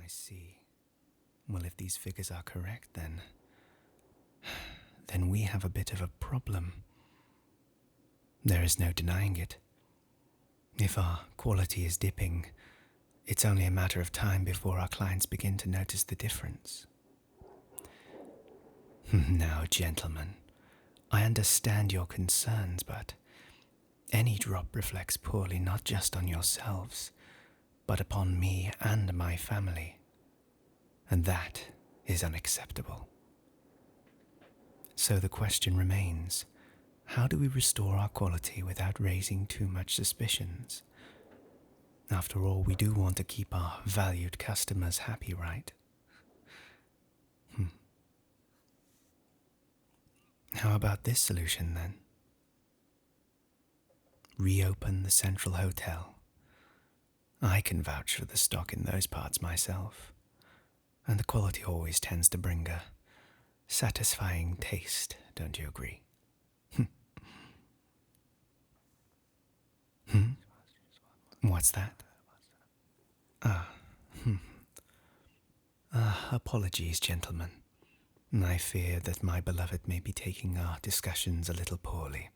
I see. Well, if these figures are correct, then we have a bit of a problem. There is no denying it. If our quality is dipping, it's only a matter of time before our clients begin to notice the difference. Now, gentlemen, I understand your concerns, but any drop reflects poorly not just on yourselves, but upon me and my family. And that is unacceptable. So the question remains, how do we restore our quality without raising too much suspicions? After all, we do want to keep our valued customers happy, right? How about this solution then? Reopen the Central Hotel. I can vouch for the stock in those parts myself, and the quality always tends to bring a satisfying taste, don't you agree? What's that? Apologies, gentlemen. I fear that my beloved may be taking our discussions a little poorly.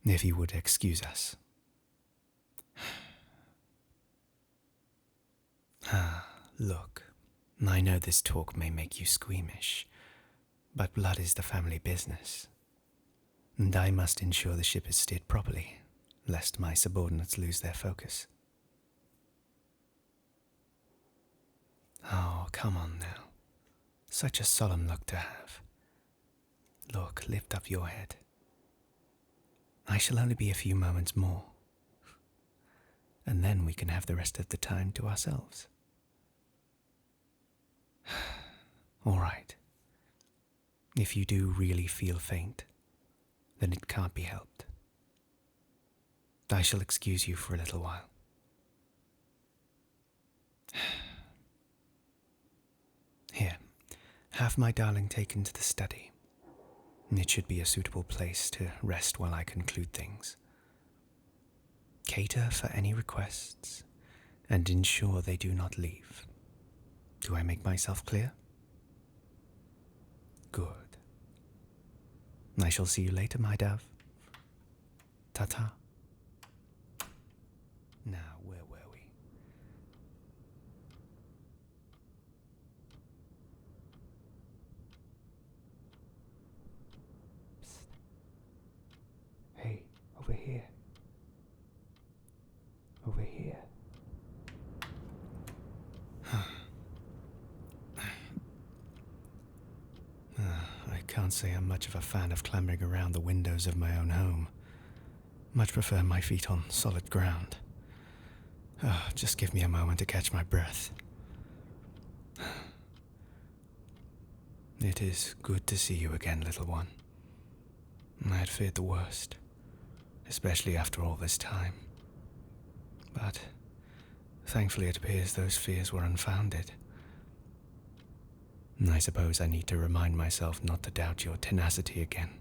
If you would excuse us. Look, I know this talk may make you squeamish, but blood is the family business, and I must ensure the ship is steered properly, lest my subordinates lose their focus. Oh, come on now. Such a solemn look to have. Look, lift up your head. I shall only be a few moments more, and then we can have the rest of the time to ourselves. All right. If you do really feel faint, then it can't be helped. I shall excuse you for a little while. Here, have my darling taken to the study. It should be a suitable place to rest while I conclude things. Cater for any requests, and ensure they do not leave. Do I make myself clear? Good. I shall see you later, my dove. Ta-ta. Now, where were we? Psst. Hey, over here. Over here. I can't say I'm much of a fan of clambering around the windows of my own home. Much prefer my feet on solid ground. Just give me a moment to catch my breath. It is good to see you again, little one. I had feared the worst, especially after all this time. But thankfully it appears those fears were unfounded. I suppose I need to remind myself not to doubt your tenacity again.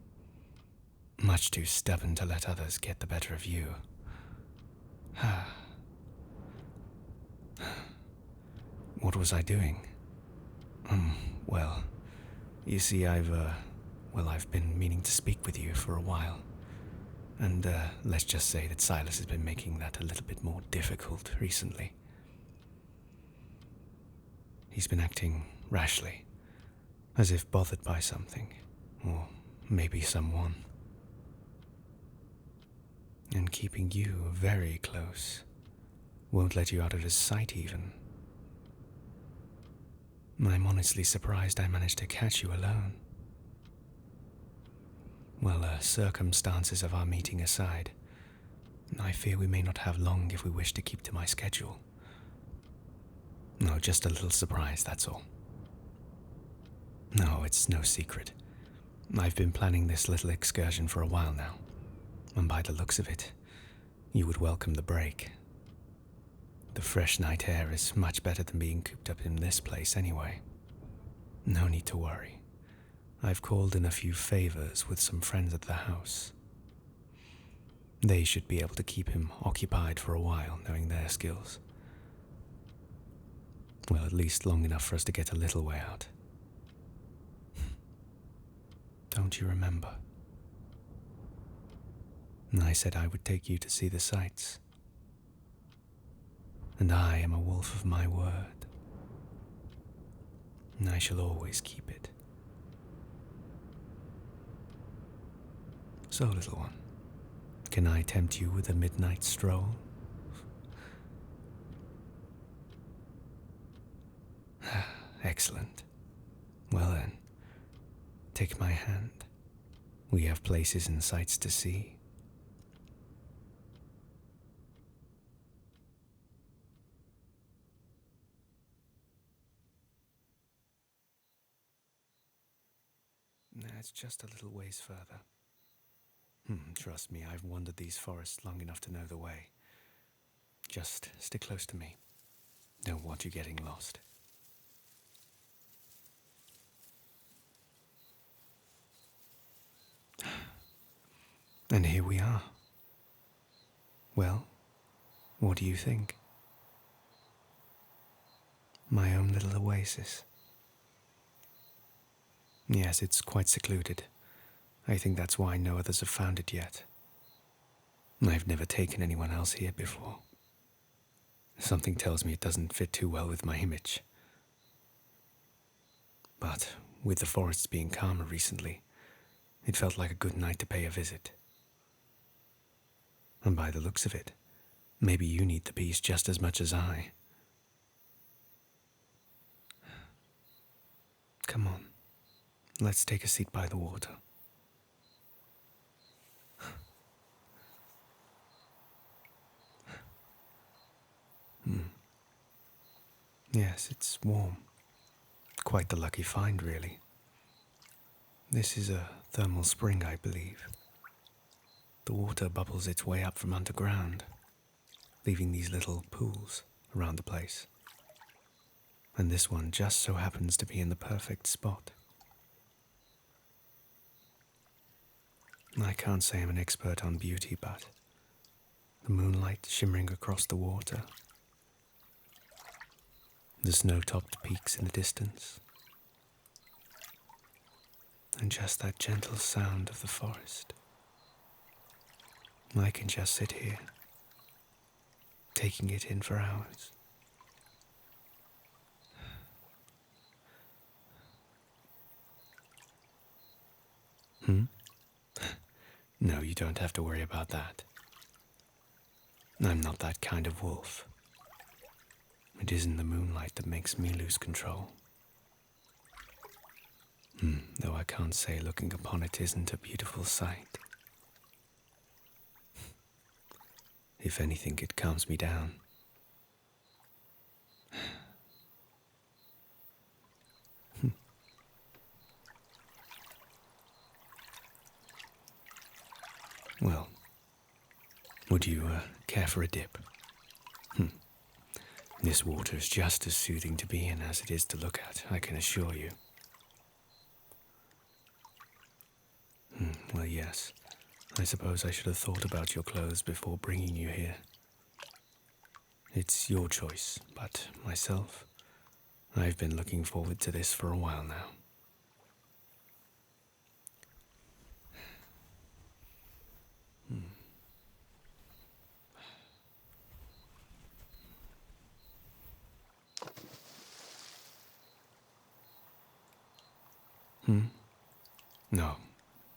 Much too stubborn to let others get the better of you. What was I doing? Well, you see, I've been meaning to speak with you for a while. And let's just say that Silas has been making that a little bit more difficult recently. He's been acting rashly, as if bothered by something, or maybe someone. And keeping you very close, won't let you out of his sight even. I'm honestly surprised I managed to catch you alone. Well, circumstances of our meeting aside, I fear we may not have long if we wish to keep to my schedule. No, just a little surprise, that's all. No, it's no secret. I've been planning this little excursion for a while now, and by the looks of it, you would welcome the break. The fresh night air is much better than being cooped up in this place anyway. No need to worry. I've called in a few favors with some friends at the house. They should be able to keep him occupied for a while, knowing their skills. Well, at least long enough for us to get a little way out. Don't you remember? I said I would take you to see the sights. And I am a wolf of my word. And I shall always keep it. So, little one, can I tempt you with a midnight stroll? Excellent. Well then, take my hand. We have places and sights to see. It's just a little ways further. Trust me, I've wandered these forests long enough to know the way. Just stick close to me. Don't want you getting lost. And here we are. Well, what do you think? My own little oasis. Yes, it's quite secluded. I think that's why no others have found it yet. I've never taken anyone else here before. Something tells me it doesn't fit too well with my image. But with the forests being calmer recently, it felt like a good night to pay a visit. And by the looks of it, maybe you need the peace just as much as I. Come on, let's take a seat by the water. Yes, it's warm. Quite the lucky find, really. This is a thermal spring, I believe. The water bubbles its way up from underground, leaving these little pools around the place. And this one just so happens to be in the perfect spot. I can't say I'm an expert on beauty, but the moonlight shimmering across the water, the snow-topped peaks in the distance, and just that gentle sound of the forest. I can just sit here, taking it in for hours. No, you don't have to worry about that. I'm not that kind of wolf. It isn't the moonlight that makes me lose control. Though I can't say looking upon it isn't a beautiful sight. If anything, it calms me down. Well, would you care for a dip? This water is just as soothing to be in as it is to look at, I can assure you. Well, yes. I suppose I should have thought about your clothes before bringing you here. It's your choice, but myself, I've been looking forward to this for a while now. No,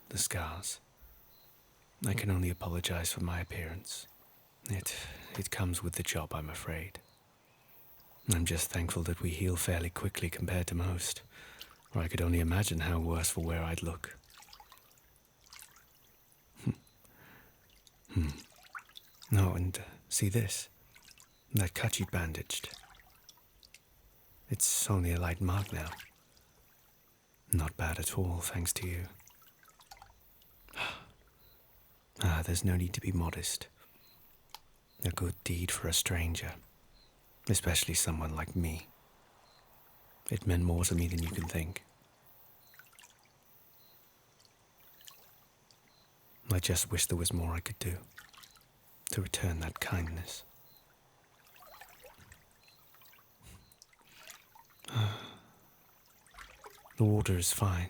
the scars. I can only apologize for my appearance. It comes with the job, I'm afraid. I'm just thankful that we heal fairly quickly compared to most, or I could only imagine how worse for wear I'd look. No, and see this? That cut you bandaged. It's only a light mark now. Not bad at all, thanks to you. There's no need to be modest. A good deed for a stranger, especially someone like me. It meant more to me than you can think. I just wish there was more I could do to return that kindness. The water is fine.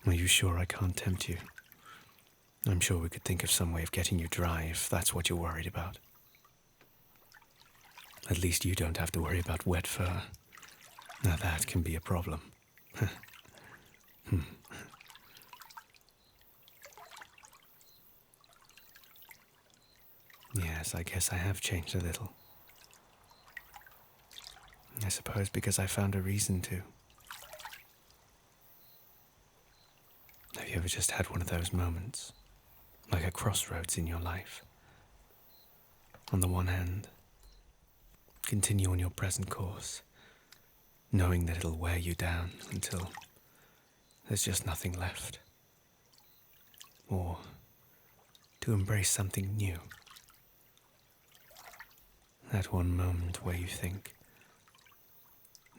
Are you sure I can't tempt you? I'm sure we could think of some way of getting you dry if that's what you're worried about. At least you don't have to worry about wet fur. Now that can be a problem. Yes, I guess I have changed a little. I suppose because I found a reason to. Have you ever just had one of those moments? Like a crossroads in your life? On the one hand, continue on your present course, knowing that it'll wear you down until there's just nothing left. Or to embrace something new. That one moment where you think,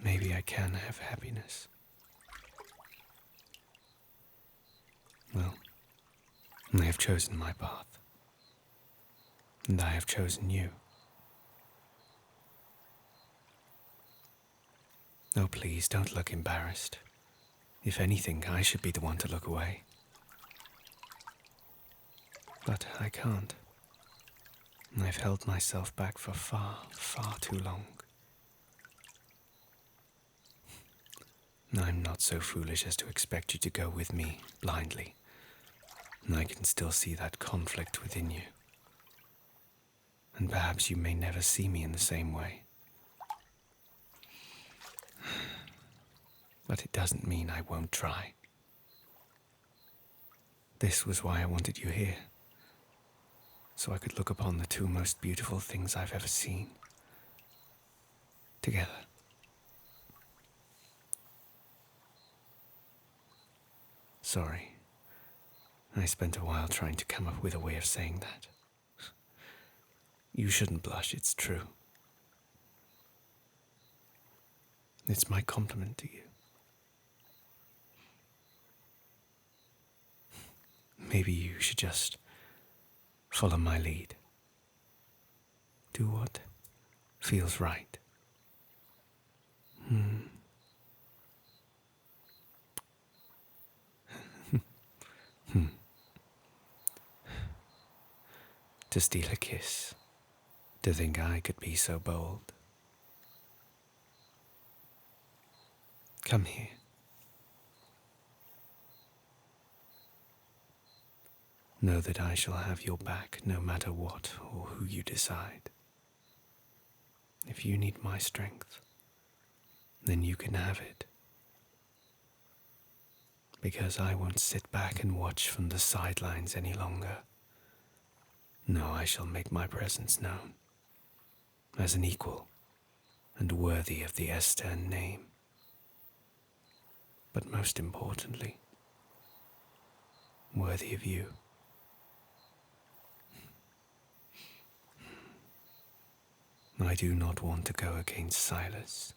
maybe I can have happiness. Well, I have chosen my path. And I have chosen you. Oh, please, don't look embarrassed. If anything, I should be the one to look away. But I can't. I've held myself back for far, far too long. I'm not so foolish as to expect you to go with me blindly. I can still see that conflict within you. And perhaps you may never see me in the same way. But it doesn't mean I won't try. This was why I wanted you here. So I could look upon the two most beautiful things I've ever seen. Together. Sorry. I spent a while trying to come up with a way of saying that. You shouldn't blush, it's true. It's my compliment to you. Maybe you should just follow my lead. Do what feels right. To steal a kiss. To think I could be so bold. Come here. Know that I shall have your back no matter what or who you decide. If you need my strength, then you can have it. Because I won't sit back and watch from the sidelines any longer. No, I shall make my presence known as an equal and worthy of the Estern name. But most importantly, worthy of you. I do not want to go against Silas,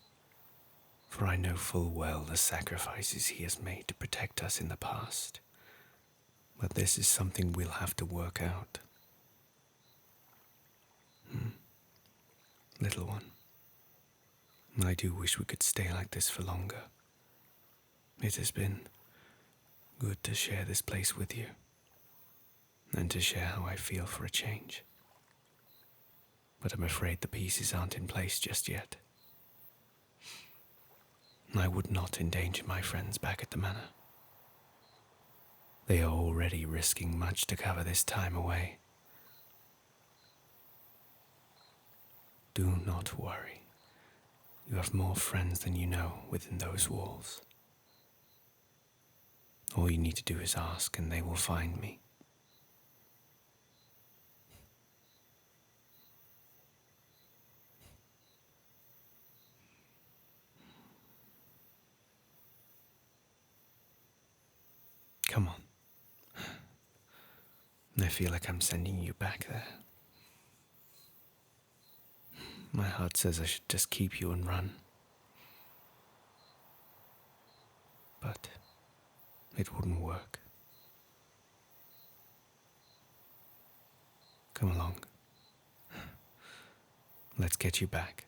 for I know full well the sacrifices he has made to protect us in the past. But this is something we'll have to work out. Little one, I do wish we could stay like this for longer. It has been good to share this place with you, and to share how I feel for a change. But I'm afraid the pieces aren't in place just yet. I would not endanger my friends back at the manor. They are already risking much to cover this time away. Do not worry. You have more friends than you know within those walls. All you need to do is ask and they will find me. Come on. I feel like I'm sending you back there. My heart says I should just keep you and run. But it wouldn't work. Come along. Let's get you back.